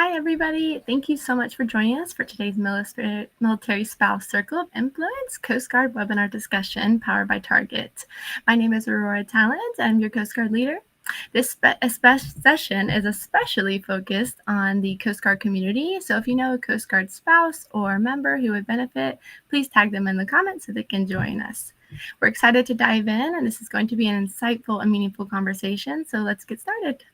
Hi, everybody. Thank you so much for joining us for today's Military Spouse Circle of Influence Coast Guard webinar discussion powered by Target. My name is Aurora Tallent. I'm your Coast Guard leader. This session is especially focused on the Coast Guard community. So if you know a Coast Guard spouse or member who would benefit, please tag them in the comments so they can join us. We're excited to dive in, and this is going to be an insightful and meaningful conversation. So let's get started.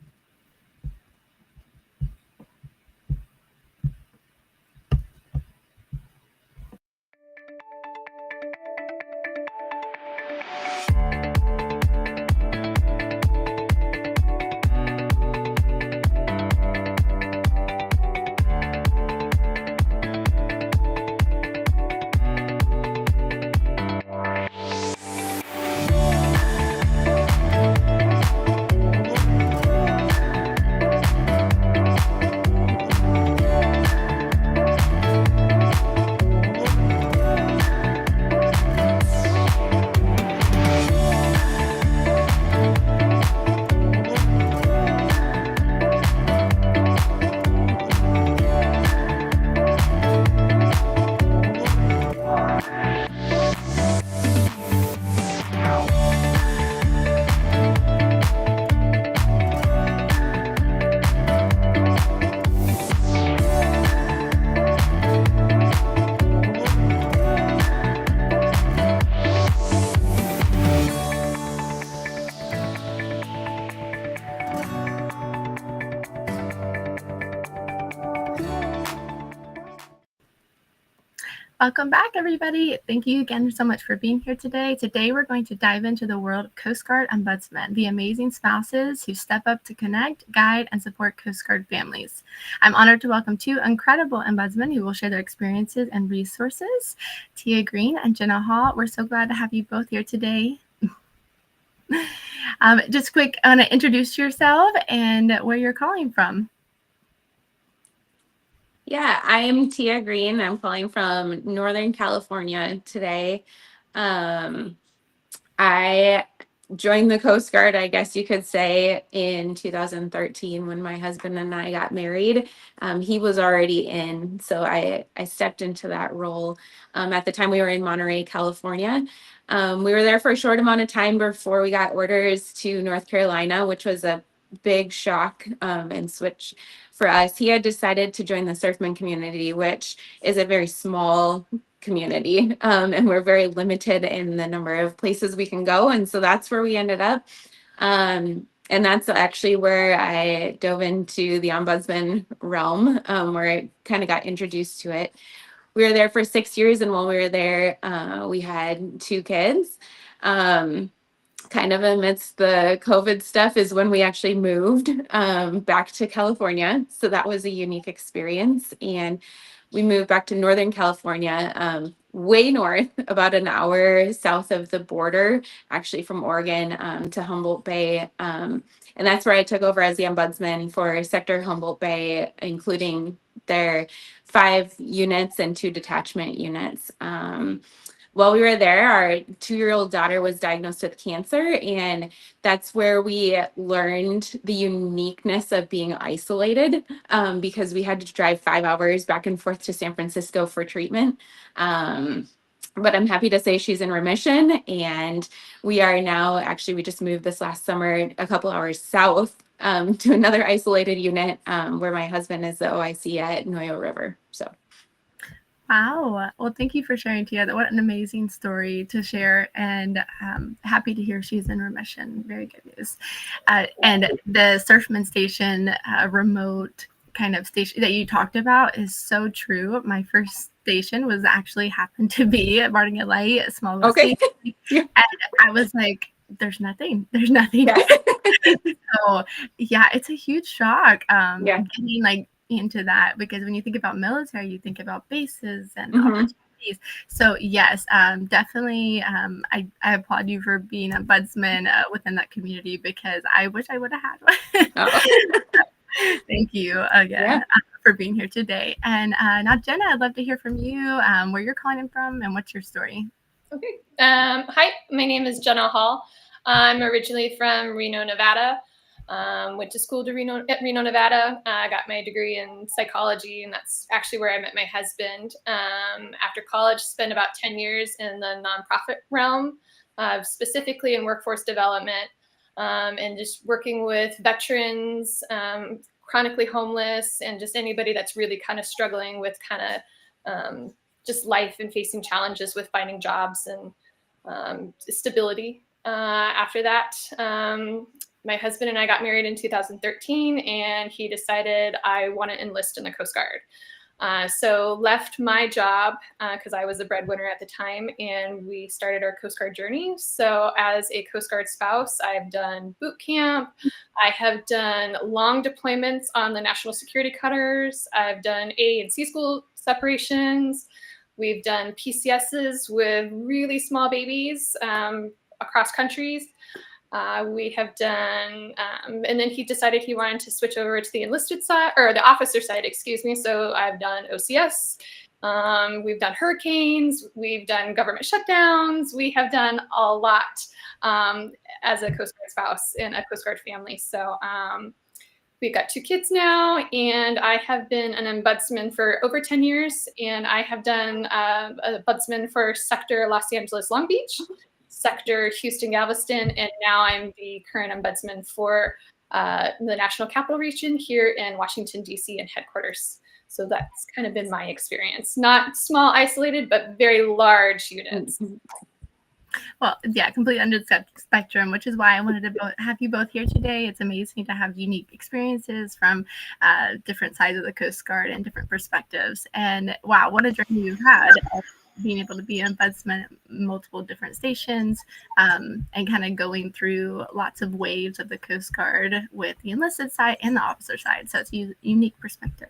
Welcome back, everybody. Thank you again so much for being here today. Today, we're going to dive into the world of Coast Guard Ombudsmen, the amazing spouses who step up to connect, guide, and support Coast Guard families. I'm honored to welcome two incredible Ombudsmen who will share their experiences and resources, Tia Green and Jenna Hall. We're so glad to have you both here today. Just quick, I want to introduce yourself and where you're calling from. Yeah, I'm Tia Green. I'm calling from Northern California today. I joined the Coast Guard, I guess you could say, in 2013 when my husband and I got married. He was already in, so I stepped into that role. At the time, we were in Monterey, California. We were there for a short amount of time before we got orders to North Carolina, which was a big shock and switch for us. He had decided to join the surfman community, which is a very small community, and we're very limited in the number of places we can go. And so that's where we ended up. And that's actually where I dove into the Ombudsman realm, where I kind of got introduced to it. We were there for 6 years, and while we were there, we had 2 kids. Kind of amidst the COVID stuff is when we actually moved back to California. So that was a unique experience. And we moved back to Northern California, way north, about an hour south of the border, actually from Oregon to Humboldt Bay. And that's where I took over as the Ombudsman for Sector Humboldt Bay, including their 5 units and 2 detachment units. While we were there, our 2-year-old daughter was diagnosed with cancer, and that's where we learned the uniqueness of being isolated, because we had to drive 5 hours back and forth to San Francisco for treatment. But I'm happy to say she's in remission, and we are now, actually, we just moved this last summer a couple hours south to another isolated unit where my husband is the OIC at Noyo River. So. Wow. Well, thank you for sharing, Tia. What an amazing story to share, and happy to hear she's in remission. Very good news. And the Surfman Station remote kind of station that you talked about is so true. My first station was actually happened to be at Barnegat Light, a small Okay. station. And I was like, there's nothing. Yeah. So yeah, it's a huge shock getting like into that, because when you think about military, you think about bases and opportunities. So yes, definitely, I applaud you for being a ombudsman within that community, because I wish I would have had one. Thank you again for being here today. And now, Jenna, I'd love to hear from you, where you're calling from and what's your story. Okay. Hi, my name is Jenna Hall. I'm originally from Reno, Nevada. Went to school at Reno, Nevada. I got my degree in psychology, and that's actually where I met my husband. After college, spent about 10 years in the nonprofit realm, specifically in workforce development, and just working with veterans, chronically homeless, and just anybody that's really kind of struggling with kind of just life and facing challenges with finding jobs and stability. After that, my husband and I got married in 2013, and he decided I want to enlist in the Coast Guard. So left my job because I was the breadwinner at the time, and we started our Coast Guard journey. So as a Coast Guard spouse, I've done boot camp. I have done long deployments on the national security cutters. I've done A and C school separations. We've done PCSs with really small babies across countries. We have done, and then he decided he wanted to switch over to the enlisted side, or the officer side, excuse me. So I've done OCS, we've done hurricanes, we've done government shutdowns, we have done a lot as a Coast Guard spouse and a Coast Guard family. So we've got 2 kids now, and I have been an ombudsman for over 10 years, and I have done ombudsman for sector Los Angeles, Long Beach, sector Houston, Galveston, and now I'm the current ombudsman for the National Capital Region here in Washington, D.C. and headquarters. So that's kind of been my experience. Not small, isolated, but very large units. Well, yeah, completely under the spectrum, which is why I wanted to have you both here today. It's amazing to have unique experiences from different sides of the Coast Guard and different perspectives. And wow, what a journey you've had of being able to be an ombudsman at multiple different stations, and kind of going through lots of waves of the Coast Guard with the enlisted side and the officer side. So it's a unique perspective.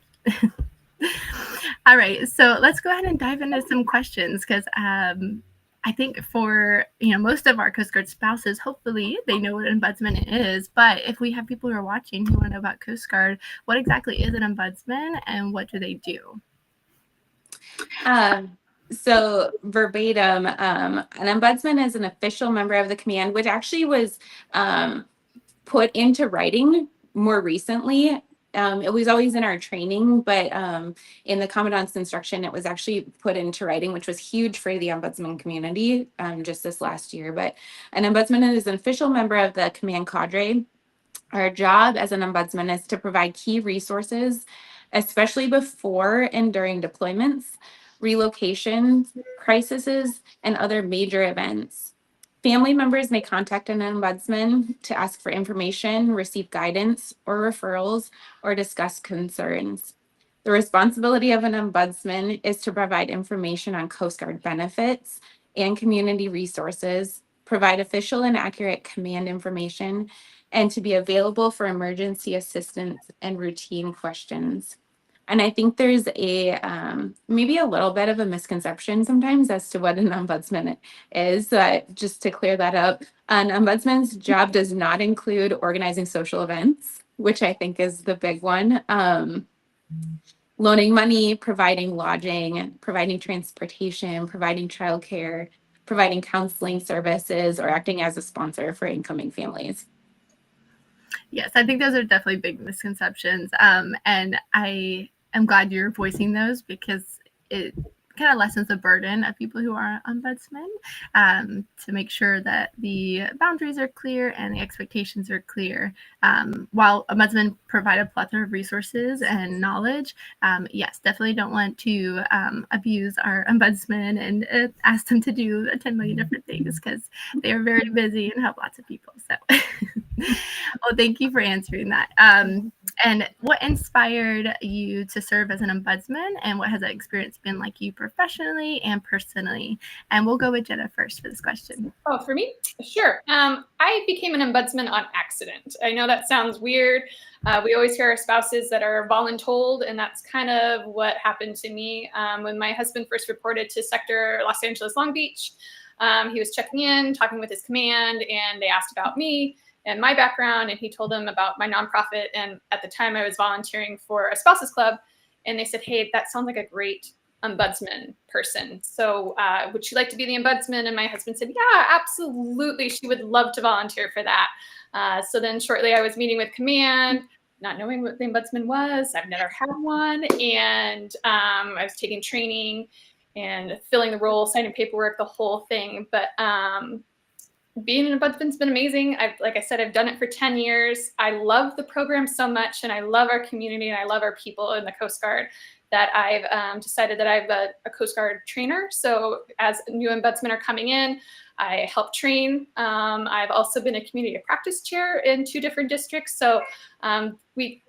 All right, so let's go ahead and dive into some questions, because I think for most of our Coast Guard spouses, hopefully they know what an ombudsman is. But if we have people who are watching who want to know about Coast Guard, what exactly is an ombudsman and what do they do? So verbatim, an ombudsman is an official member of the command, which actually was put into writing more recently. It was always in our training, but in the Commandant's instruction, it was actually put into writing, which was huge for the ombudsman community just this last year. But an ombudsman is an official member of the command cadre. Our job as an ombudsman is to provide key resources, especially before and during deployments, relocations, crises, and other major events. Family members may contact an ombudsman to ask for information, receive guidance or referrals, or discuss concerns. The responsibility of an ombudsman is to provide information on Coast Guard benefits and community resources, provide official and accurate command information, and to be available for emergency assistance and routine questions. And I think there's maybe a little bit of a misconception sometimes as to what an ombudsman is. Just to clear that up, an ombudsman's job does not include organizing social events, which I think is the big one. Loaning money, providing lodging, providing transportation, providing childcare, providing counseling services, or acting as a sponsor for incoming families. Yes, I think those are definitely big misconceptions. And I am glad you're voicing those, because it kind of lessens the burden of people who are ombudsmen, to make sure that the boundaries are clear and the expectations are clear. While ombudsmen provide a plethora of resources and knowledge, yes, definitely don't want to abuse our ombudsmen and ask them to do 10 million different things, because they are very busy and help lots of people. So, well, thank you for answering that. And what inspired you to serve as an ombudsman, and what has that experience been like you professionally and personally? And we'll go with Jenna first for this question. Oh, for me? Sure. I became an ombudsman on accident. I know that sounds weird. We always hear our spouses that are voluntold, and that's kind of what happened to me. When my husband first reported to sector Los Angeles, Long Beach, he was checking in, talking with his command, and they asked about me and my background, and he told them about my nonprofit. And at the time I was volunteering for a spouses club, and they said, hey, that sounds like a great ombudsman person. So would she like to be the ombudsman? And my husband said, yeah, absolutely. She would love to volunteer for that. So then shortly I was meeting with command, not knowing what the ombudsman was. I've never had one. And I was taking training and filling the role, signing paperwork, the whole thing. But being an ombudsman's been amazing. Like I said, I've done it for 10 years. I love the program so much, and I love our community, and I love our people in the Coast Guard, that I've decided that I'm a Coast Guard trainer. So as new ombudsmen are coming in, I help train. I've also been a community of practice chair in 2 different districts. So we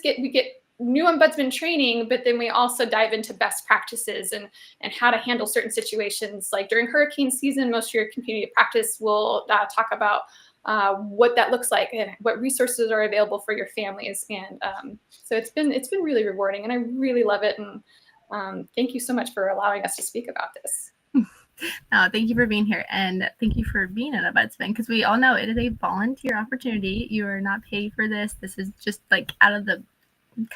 get new ombudsman training, but then we also dive into best practices and how to handle certain situations. Like during hurricane season, most of your community of practice will talk about what that looks like and what resources are available for your families. And so it's been really rewarding, and I really love it. And thank you so much for allowing us to speak about this. Thank you for being here, and thank you for being an ombudsman, because we all know it is a volunteer opportunity. You are not paid for this. This is just like out of the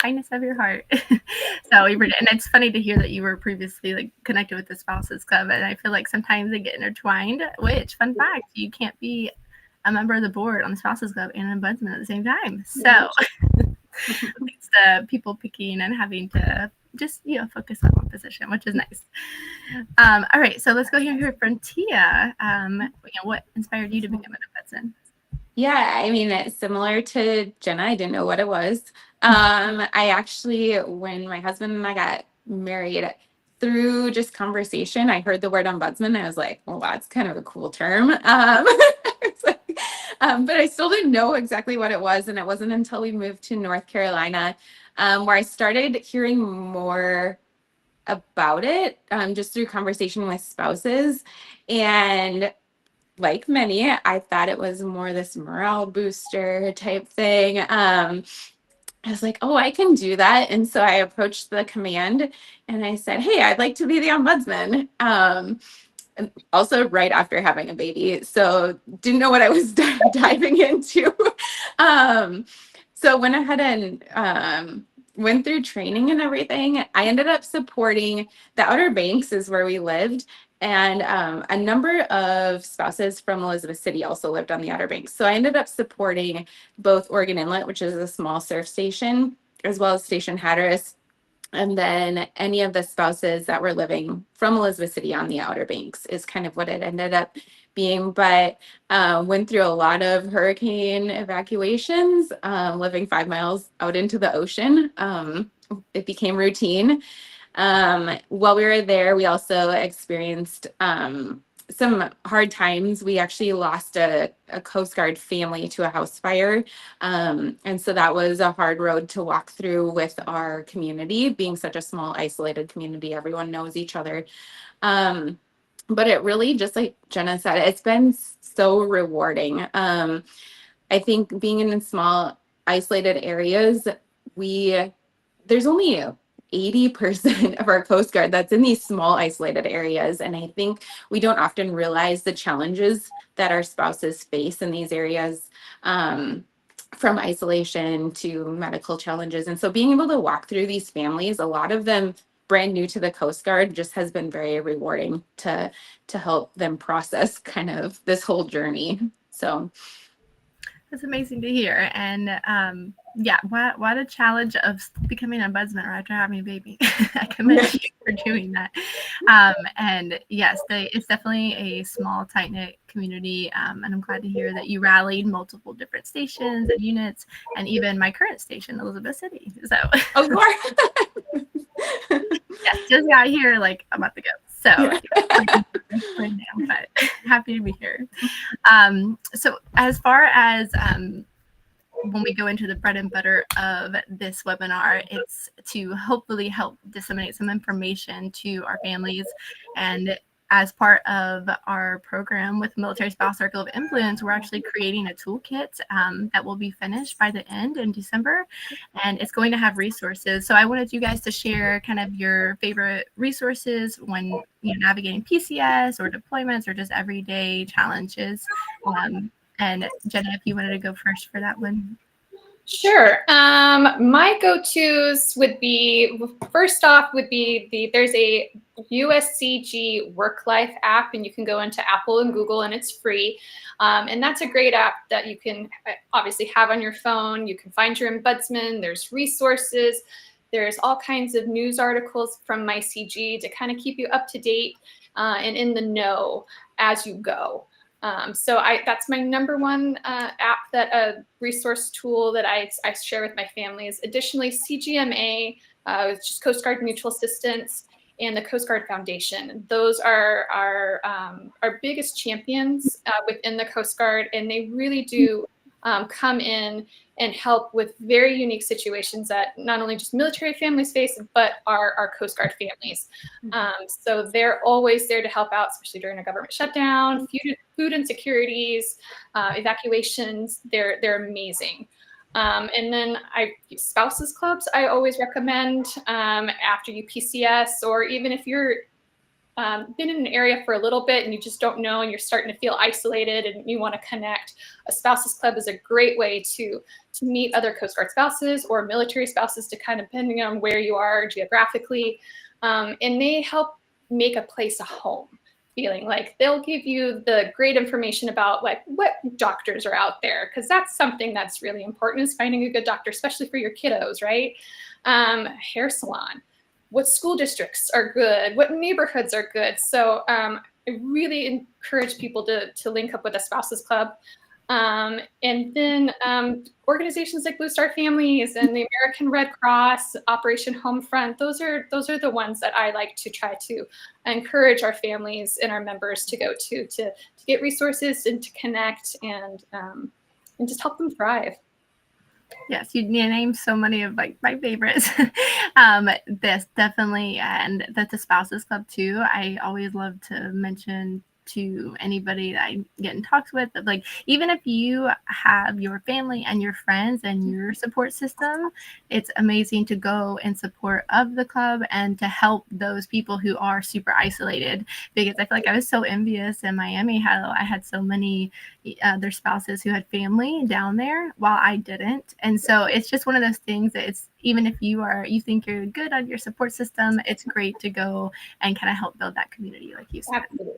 kindness of your heart. So and it's funny to hear that you were previously like connected with the Spouses Club, and I feel like sometimes they get intertwined, which, fun fact, you can't be a member of the board on the Spouses Club and an ombudsman at the same time. So it's the people picking and having to just focus on one position, which is nice. All right, so let's go here from Tia. What inspired you to become an ombudsman? Yeah, I mean, it's similar to Jenna. I didn't know what it was. I actually, when my husband and I got married, through just conversation, I heard the word ombudsman. I was like, well, that's kind of a cool term. But I still didn't know exactly what it was. And it wasn't until we moved to North Carolina where I started hearing more about it, just through conversation with spouses. And like many, I thought it was more this morale booster type thing. I was like, oh, I can do that. And so I approached the command and I said, hey, I'd like to be the ombudsman. And also right after having a baby. So didn't know what I was diving into. So went ahead and went through training and everything. I ended up supporting the Outer Banks is where we lived. And a number of spouses from Elizabeth City also lived on the Outer Banks. So I ended up supporting both Oregon Inlet, which is a small surf station, as well as Station Hatteras, and then any of the spouses that were living from Elizabeth City on the Outer Banks is kind of what it ended up being. But went through a lot of hurricane evacuations, living 5 miles out into the ocean. It became routine. While we were there, we also experienced some hard times. We actually lost a Coast Guard family to a house fire. And so that was a hard road to walk through with our community, being such a small, isolated community. Everyone knows each other. But it really, just like Jenna said, it's been so rewarding. I think being in small, isolated areas, there's only 80% of our Coast Guard that's in these small isolated areas. And I think we don't often realize the challenges that our spouses face in these areas, from isolation to medical challenges. And so being able to walk through these families, a lot of them brand new to the Coast Guard, just has been very rewarding to help them process kind of this whole journey. So that's amazing to hear. And what a challenge of becoming an ombudsman right after having a baby. I commend you for doing that. And yes, it's definitely a small, tight-knit community. And I'm glad to hear that you rallied multiple different stations and units, and even my current station, Elizabeth City. So of course. Yes, just got here like a month ago. So right now, but happy to be here. So as far as when we go into the bread and butter of this webinar, it's to hopefully help disseminate some information to our families. And as part of our program with Military Spouse Circle of Influence, we're actually creating a toolkit that will be finished by the end in December, and it's going to have resources. So I wanted you guys to share kind of your favorite resources when navigating PCS or deployments or just everyday challenges. And Jenna, if you wanted to go first for that one. Sure. My go-tos would be, first off, there's a USCG Work Life app, and you can go into Apple and Google, and it's free. And that's a great app that you can obviously have on your phone. You can find your ombudsman. There's resources. There's all kinds of news articles from MyCG to kind of keep you up to date and in the know as you go. So that's my number one app, that a resource tool that I share with my families. Additionally, CGMA, it's just Coast Guard Mutual Assistance, and the Coast Guard Foundation. Those are our biggest champions within the Coast Guard, and they really do come in and help with very unique situations that not only just military families face, but our Coast Guard families. So they're always there to help out, especially during a government shutdown, food insecurities, evacuations. They're amazing. And then spouses clubs, I always recommend after you PCS, or even if you're been in an area for a little bit and you just don't know and you're starting to feel isolated and you want to connect. A spouses club is a great way to meet other Coast Guard spouses or military spouses, to kind of, depending on where you are geographically. And they help make a place a home feeling. Like, they'll give you the great information about like what doctors are out there, because that's something that's really important, is finding a good doctor, especially for your kiddos, right? Hair salon, what school districts are good, what neighborhoods are good. So I really encourage people to link up with a spouses club. And then organizations like Blue Star Families and the American Red Cross, Operation Homefront, those are the ones that I like to try to encourage our families and our members to go to get resources and to connect and just help them thrive. Yes, you named so many of like my favorites. This definitely, and that's a spouses club too. I always love to mention to anybody that I get in talks with, like, even if you have your family and your friends and your support system, it's amazing to go in support of the club and to help those people who are super isolated. Because I feel like I was so envious in Miami how I had so many their spouses who had family down there while I didn't. And so it's just one of those things that it's, even if you think you're good on your support system, it's great to go and kind of help build that community, like you said. Absolutely.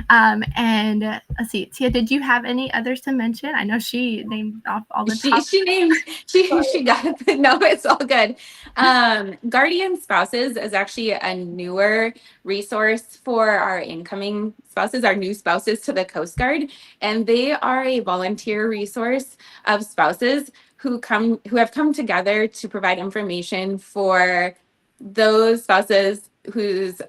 And let's see, Tia, did you have any others to mention? I know she named off all the top. She got it. No, it's all good. Guardian Spouses is actually a newer resource for our incoming spouses, our new spouses to the Coast Guard, and they are a volunteer resource of spouses who have come together to provide information for those spouses whose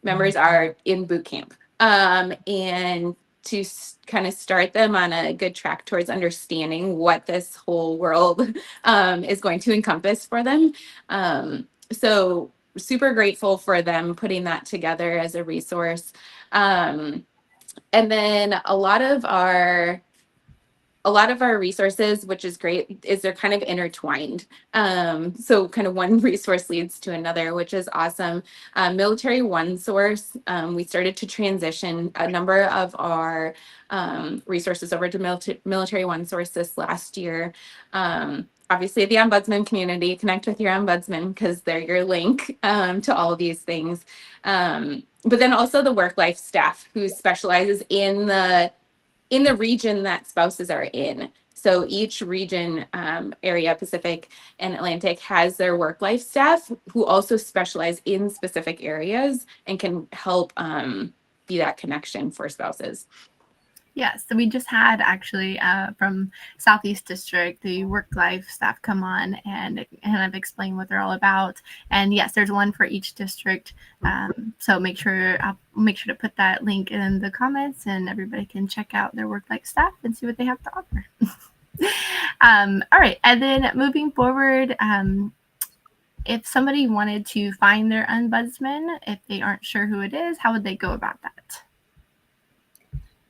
members are in boot camp, and to kind of start them on a good track towards understanding what this whole world is going to encompass for them. So super grateful for them putting that together as a resource. And then a lot of our resources, which is great, is they're kind of intertwined. So kind of one resource leads to another, which is awesome. Military One Source, we started to transition a number of our resources over to Military One Source this last year. Obviously, the Ombudsman community, connect with your Ombudsman because they're your link to all of these things. But then also the work life staff who specializes in the region that spouses are in. So each region, area, Pacific and Atlantic, has their work life staff who also specialize in specific areas and can help be that connection for spouses. Yes, so we just had actually from Southeast District, the work life staff come on and I've explained what they're all about. And yes, there's one for each district. So I'll make sure to put that link in the comments and everybody can check out their work life staff and see what they have to offer. All right, and then moving forward, if somebody wanted to find their ombudsman, if they aren't sure who it is, how would they go about that?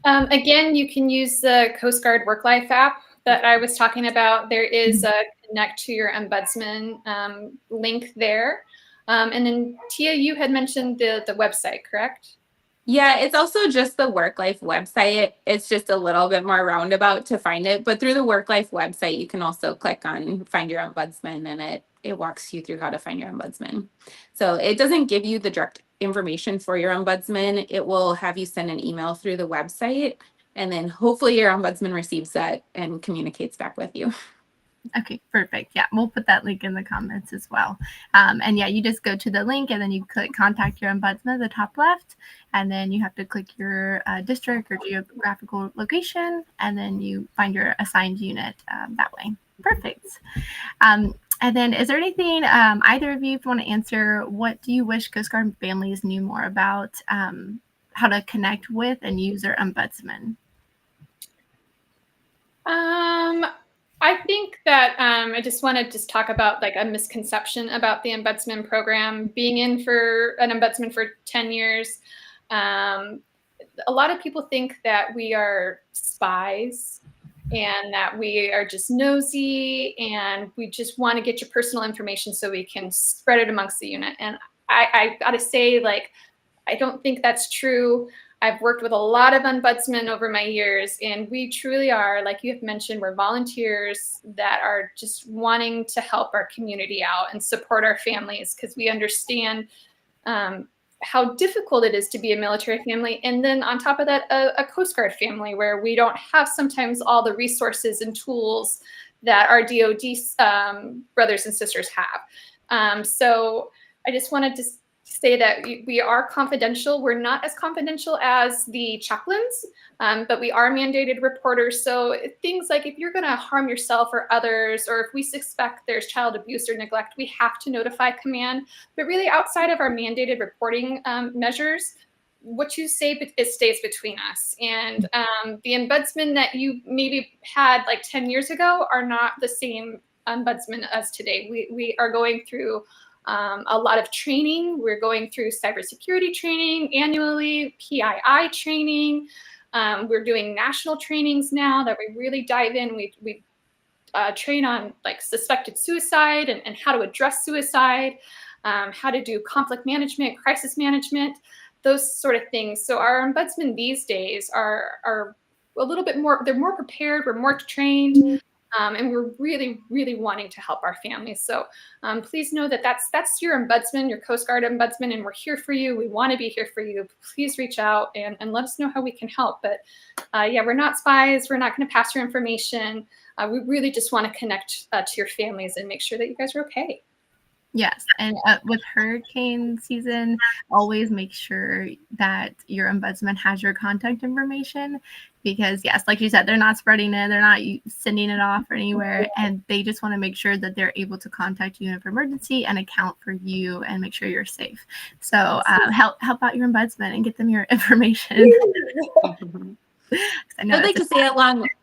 Again, you can use the Coast Guard Work Life app that I was talking about. There is a connect to your ombudsman link there. And then Tia, you had mentioned the website, correct? Yeah, it's also just the Work Life website. It's just a little bit more roundabout to find it. But through the Work Life website, you can also click on Find Your Ombudsman, and it walks you through how to find your ombudsman. So it doesn't give you the direct information for your ombudsman. It will have you send an email through the website, and then hopefully your ombudsman receives that and communicates back with you. Okay, perfect. Yeah, we'll put that link in the comments as well. And yeah, you just go to the link and then you click contact your ombudsman at the top left. And then you have to click your district or geographical location. And then you find your assigned unit that way. Perfect. And then is there anything either of you, if you want to answer, what do you wish Coast Guard families knew more about how to connect with and use their ombudsman? I think that I just want to talk about like a misconception about the Ombudsman program. Being in for an Ombudsman for 10 years, a lot of people think that we are spies and that we are just nosy and we just want to get your personal information so we can spread it amongst the unit. And I got to say, like, I don't think that's true. I've worked with a lot of ombudsmen over my years, and we truly are, like you have mentioned, we're volunteers that are just wanting to help our community out and support our families because we understand how difficult it is to be a military family. And then on top of that, a Coast Guard family where we don't have sometimes all the resources and tools that our DoD brothers and sisters have. So I just wanted to say that we are confidential. We're not as confidential as the chaplains, but we are mandated reporters. So things like if you're going to harm yourself or others, or if we suspect there's child abuse or neglect, we have to notify command. But really outside of our mandated reporting measures, what you say, it stays between us. And the ombudsmen that you maybe had like 10 years ago are not the same ombudsman as today. We are going through a lot of training. We're going through cybersecurity training annually, PII training. We're doing national trainings now that we really dive in. We train on like suspected suicide and how to address suicide, how to do conflict management, crisis management, those sort of things. So our ombudsmen these days are a little bit more, they're more prepared, we're more trained. And we're really, really wanting to help our families. So please know that that's your ombudsman, your Coast Guard ombudsman, and we're here for you. We want to be here for you. Please reach out and let us know how we can help. But yeah, we're not spies. We're not going to pass your information. We really just want to connect to your families and make sure that you guys are okay. Yes, and with hurricane season, always make sure that your ombudsman has your contact information because, yes, like you said, they're not spreading it, they're not sending it off anywhere, and they just want to make sure that they're able to contact you if emergency and account for you and make sure you're safe. So help out your ombudsman and get them your information. I'd like to say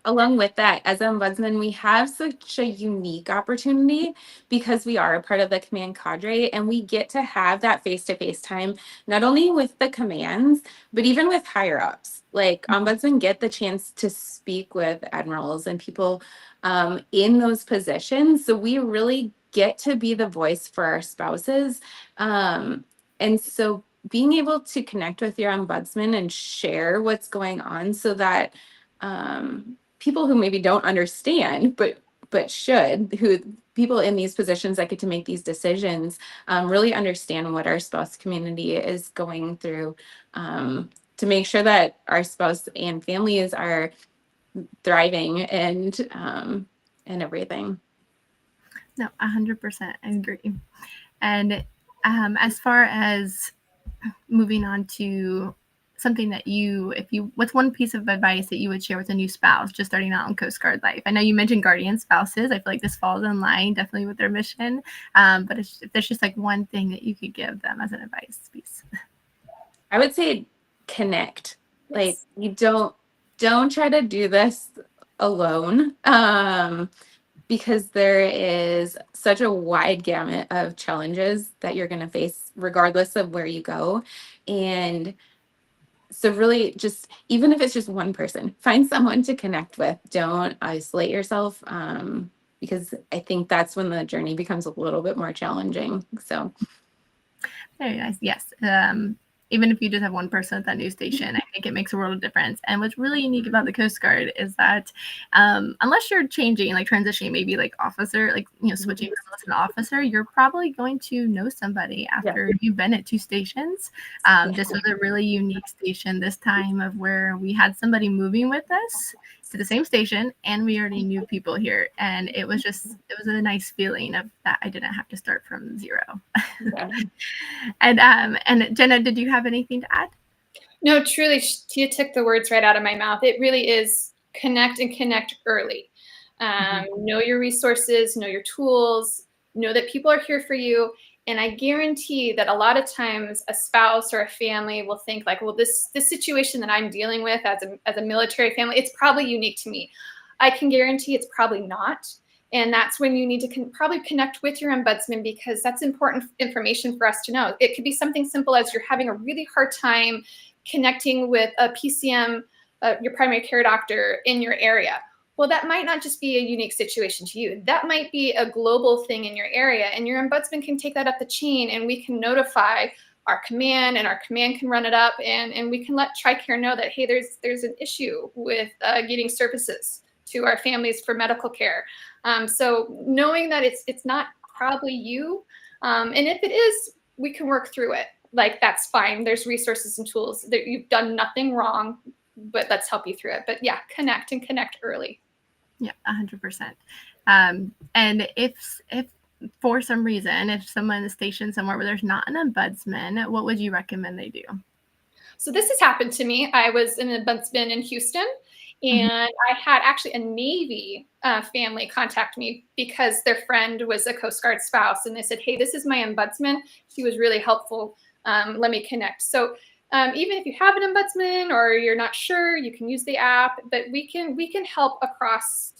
along with that, as ombudsman, we have such a unique opportunity because we are a part of the command cadre and we get to have that face-to-face time, not only with the commands, but even with higher ups. Like ombudsmen get the chance to speak with admirals and people in those positions. So we really get to be the voice for our spouses. And so being able to connect with your ombudsman and share what's going on so that people who maybe don't understand, but should, who people in these positions that get to make these decisions really understand what our spouse community is going through to make sure that our spouse and families are thriving and everything. No, 100%. I agree. And as far as moving on to something that what's one piece of advice that you would share with a new spouse just starting out in Coast Guard life? I know you mentioned guardian spouses. I feel like this falls in line definitely with their mission. But if there's just like one thing that you could give them as an advice piece. I would say connect. Like you don't try to do this alone. Because there is such a wide gamut of challenges that you're going to face regardless of where you go. And so really just, even if it's just one person, find someone to connect with. Don't isolate yourself because I think that's when the journey becomes a little bit more challenging. So. Very nice. Yes. even if you just have one person at that new station, I think it makes a world of difference. And what's really unique about the Coast Guard is that unless you're changing, like transitioning, maybe like officer, like, switching from enlisted to officer, you're probably going to know somebody after you've been at 2 stations. This was a really unique station this time, of where we had somebody moving with us to the same station, and we already knew people here, and it was a nice feeling of that I didn't have to start from zero. And Jenna, did you have anything to add? No, truly, Tia took the words right out of my mouth. It really is connect early. Know your resources, know your tools, know that people are here for you. And I guarantee that a lot of times a spouse or a family will think like, well, this situation that I'm dealing with as a military family, it's probably unique to me. I can guarantee it's probably not. And that's when you need to probably connect with your ombudsman, because that's important information for us to know. It could be something simple as you're having a really hard time connecting with a PCM, your primary care doctor in your area. Well, that might not just be a unique situation to you. That might be a global thing in your area, and your ombudsman can take that up the chain, and we can notify our command, and our command can run it up, and we can let TRICARE know that, hey, there's an issue with getting services to our families for medical care. So knowing that it's not probably you, and if it is, we can work through it. Like, that's fine. There's resources and tools. That you've done nothing wrong, but let's help you through it. But yeah, connect early. Yeah, 100%. And if for some reason, if someone is stationed somewhere where there's not an ombudsman, what would you recommend they do? So this has happened to me. I was an ombudsman in Houston, and I had actually a Navy family contact me because their friend was a Coast Guard spouse, and they said, hey, this is my ombudsman. She was really helpful. Let me connect. So even if you have an ombudsman or you're not sure, you can use the app, but we can help across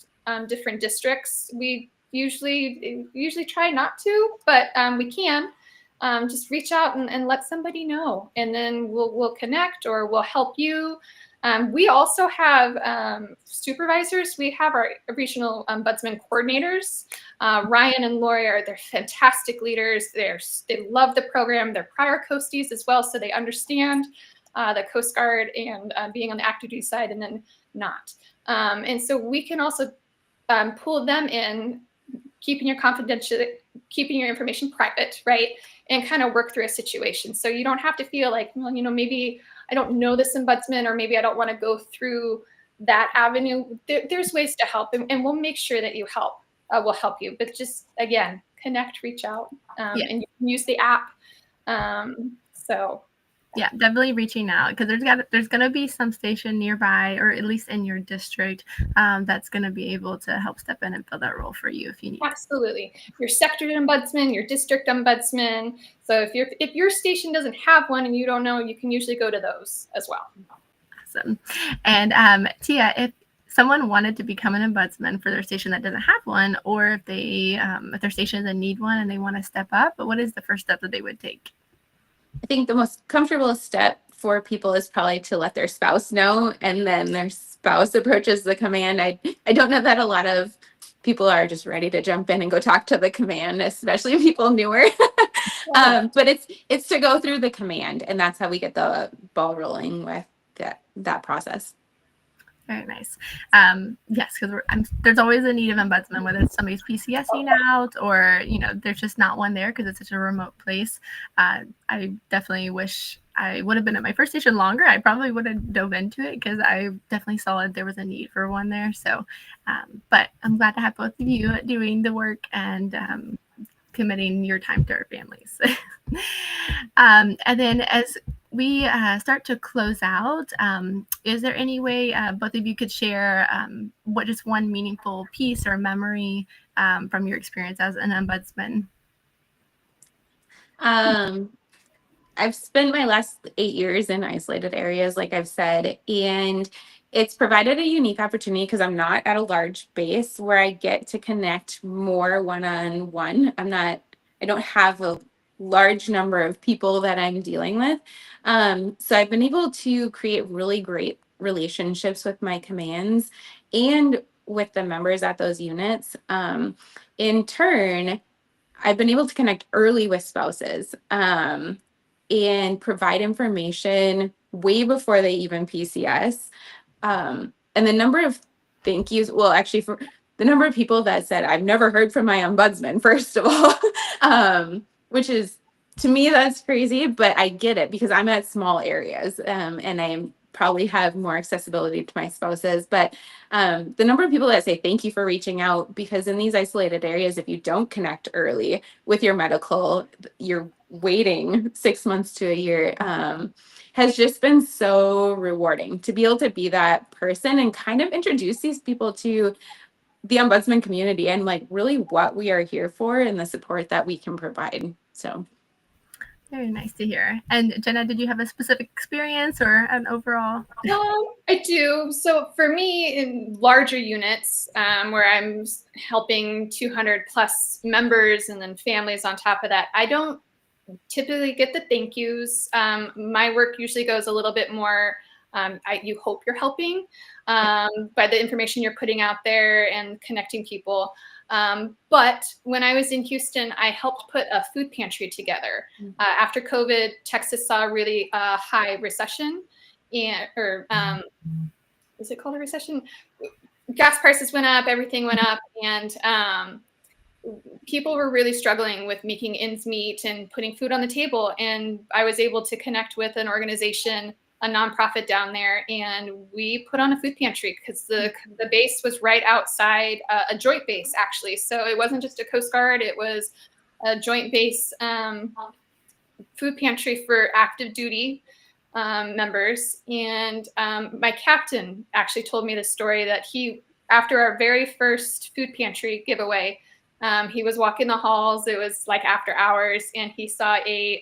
different districts. We usually try not to, but we can. Just reach out and let somebody know, and then we'll connect, or we'll help you. We also have supervisors. We have our regional ombudsman coordinators. Ryan and Lori they're fantastic leaders. They love the program. They're prior coasties as well, so they understand the Coast Guard and being on the active duty side, and then not. And so we can also pull them in, keeping your information private, right? And kind of work through a situation. So you don't have to feel like, well, maybe I don't know this ombudsman, or maybe I don't want to go through that avenue. There's ways to help, and we'll make sure that we'll help you. But just, again, connect, reach out, and you can use the app. So yeah, definitely reaching out, because there's going to be some station nearby, or at least in your district, that's going to be able to help step in and fill that role for you if you need. Absolutely. Your sector ombudsman, your district ombudsman. So if your station doesn't have one and you don't know, you can usually go to those as well. Awesome. And Tia, if someone wanted to become an ombudsman for their station that doesn't have one, or if their station doesn't need one and they want to step up, but what is the first step that they would take? I think the most comfortable step for people is probably to let their spouse know, and then their spouse approaches the command. I don't know that a lot of people are just ready to jump in and go talk to the command, especially people newer. But it's to go through the command, and that's how we get the ball rolling with that process. Very nice. Yes, because there's always a need of ombudsman, whether it's somebody's PCSing out, or there's just not one there because it's such a remote place. I definitely wish I would have been at my first station longer. I probably would have dove into it, because I definitely saw that there was a need for one there. So, but I'm glad to have both of you doing the work and committing your time to our families. And then as we start to close out, is there any way both of you could share what just one meaningful piece or memory from your experience as an ombudsman? I've spent my last 8 years in isolated areas, like I've said, and it's provided a unique opportunity because I'm not at a large base where I get to connect more one-on-one. I don't have a large number of people that I'm dealing with. So I've been able to create really great relationships with my commands and with the members at those units. In turn, I've been able to connect early with spouses. and provide information way before they even PC us. And the number of thank yous, well, actually, for the number of people that said, I've never heard from my ombudsman, first of all, which is, to me, that's crazy, but I get it because I'm at small areas and I probably have more accessibility to my spouses. But the number of people that say thank you for reaching out, because in these isolated areas, if you don't connect early with your medical, you're waiting 6 months to a year, has just been so rewarding to be able to be that person and kind of introduce these people to the ombudsman community and like really what we are here for and the support that we can provide. So very nice to hear. And Jenna, did you have a specific experience or an overall? I do. So for me, in larger units where I'm helping 200 plus members and then families on top of that, I don't typically get the thank yous. My work usually goes a little bit more, you hope you're helping by the information you're putting out there and connecting people. But when I was in Houston, I helped put a food pantry together. After COVID, Texas saw a really high recession, is it called a recession? Gas prices went up, everything went up, and people were really struggling with making ends meet and putting food on the table. And I was able to connect with an organization, a nonprofit down there, and we put on a food pantry because the base was right outside a joint base, actually. So it wasn't just a Coast Guard, it was a joint base food pantry for active duty members. And my captain actually told me the story that after our very first food pantry giveaway, he was walking the halls. It was like after hours, and he saw a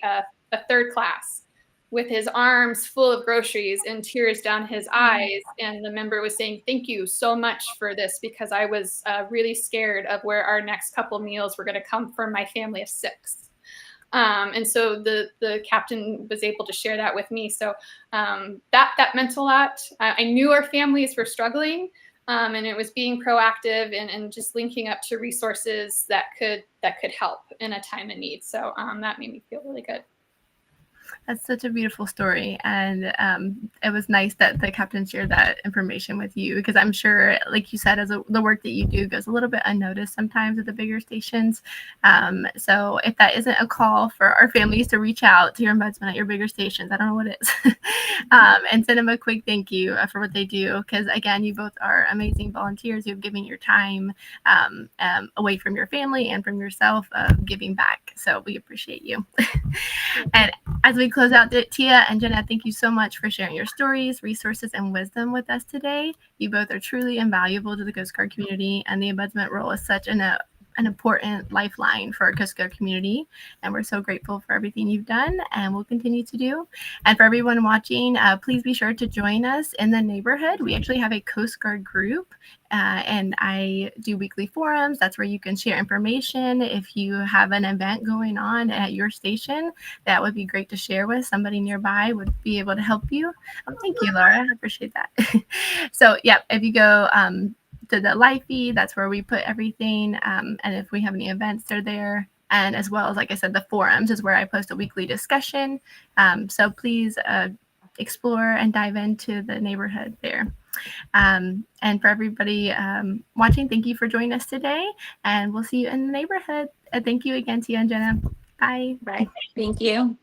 third class with his arms full of groceries and tears down his eyes. And the member was saying, thank you so much for this, because I was really scared of where our next couple meals were going to come from my family of 6. And so the captain was able to share that with me. So that meant a lot. I knew our families were struggling. And it was being proactive and just linking up to resources that could help in a time of need. So that made me feel really good. That's such a beautiful story. And it was nice that the captain shared that information with you, because I'm sure, like you said, the work that you do goes a little bit unnoticed sometimes at the bigger stations. So if that isn't a call for our families to reach out to your ombudsman at your bigger stations, I don't know what is. And send them a quick thank you for what they do. Because again, you both are amazing volunteers. You've given your time away from your family and from yourself, giving back. So we appreciate you. And as we close out, Tia and Jenna, thank you so much for sharing your stories, resources, and wisdom with us today. You both are truly invaluable to the Coast Guard community, and the ombudsman role is such an important lifeline for our Coast Guard community. And we're so grateful for everything you've done and will continue to do. And for everyone watching, please be sure to join us in the neighborhood. We actually have a Coast Guard group, and I do weekly forums. That's where you can share information. If you have an event going on at your station, that would be great to share with somebody nearby, would be able to help you. Thank you, Laura. I appreciate that. So, yeah, if you go to the live feed, that's where we put everything. And if we have any events, they're there. And as well as, like I said, the forums is where I post a weekly discussion. So please explore and dive into the neighborhood there. And for everybody watching, thank you for joining us today. And we'll see you in the neighborhood. Thank you again, Tia and Jenna. Bye. Bye. Thank you.